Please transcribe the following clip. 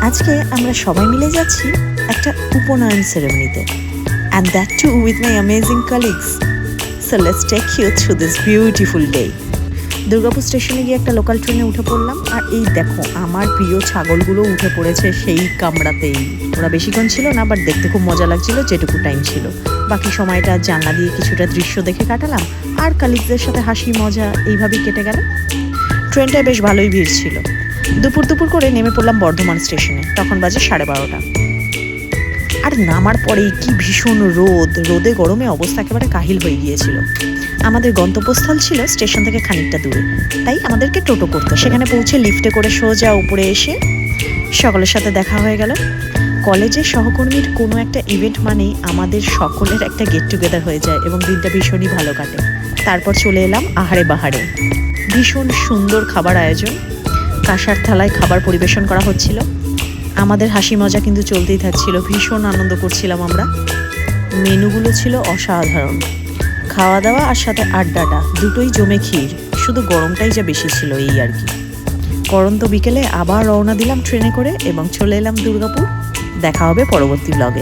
আজকে আমরা সবাই মিলে যাচ্ছি একটা উপনয়ন সেরেমনিতে, and that too with my amazing colleagues. So let's take you through this beautiful day. Durgapur স্টেশনে গিয়ে একটা লোকাল ট্রেনে উঠে পড়লাম, আর এই দেখো আমার প্রিয় ছাগলগুলো উঠে পড়েছে সেই কামড়াতেই। ওরা বেশিক্ষণ ছিল না, বাট দেখতে খুব মজা লাগছিল যেটুকু টাইম ছিল। বাকি সময়টা জানলা দিয়ে কিছুটা দৃশ্য দেখে কাটালাম, আর কালিগদের সাথে হাসি মজা এইভাবেই কেটে গেল। ট্রেনটায় বেশ ভালোই ভিড় ছিল। দুপুর করে নেমে পড়লাম বর্ধমান স্টেশনে। তখন বাজে 12:30। আর নামার পরেই কি ভীষণ রোদে গরমে অবস্থা একেবারে কাহিল হয়ে গিয়েছিল। আমাদের গন্তব্যস্থল ছিল স্টেশন থেকে খানিকটা দূরে, তাই আমাদেরকে টোটো করতে। সেখানে পৌঁছে লিফটে করে সোজা উপরে এসে সকলের সাথে দেখা হয়ে গেল। কলেজের সহকর্মীর কোনো একটা ইভেন্ট মানেই আমাদের সকলের একটা গেট টুগেদার হয়ে যায় এবং দিনটা ভীষণই ভালো কাটে। তারপর চলে এলাম আহারে বাহারে। ভীষণ সুন্দর খাবার আয়োজন, কাঁসার থালায় খাবার পরিবেশন করা হচ্ছিল। আমাদের হাসি মজা কিন্তু চলতেই থাকছিল, ভীষণ আনন্দ করছিলাম আমরা। মেনুগুলো ছিল অসাধারণ, খাওয়া দাওয়া আর সাথে আড্ডাটা দুটোই জমে ক্ষীর। শুধু গরমটাই যা বেশি ছিল এই আর কি। পরন্ত বিকেলে আবার রওনা দিলাম ট্রেনে করে এবং চলে এলাম দুর্গাপুর। দেখা হবে পরবর্তী ব্লগে।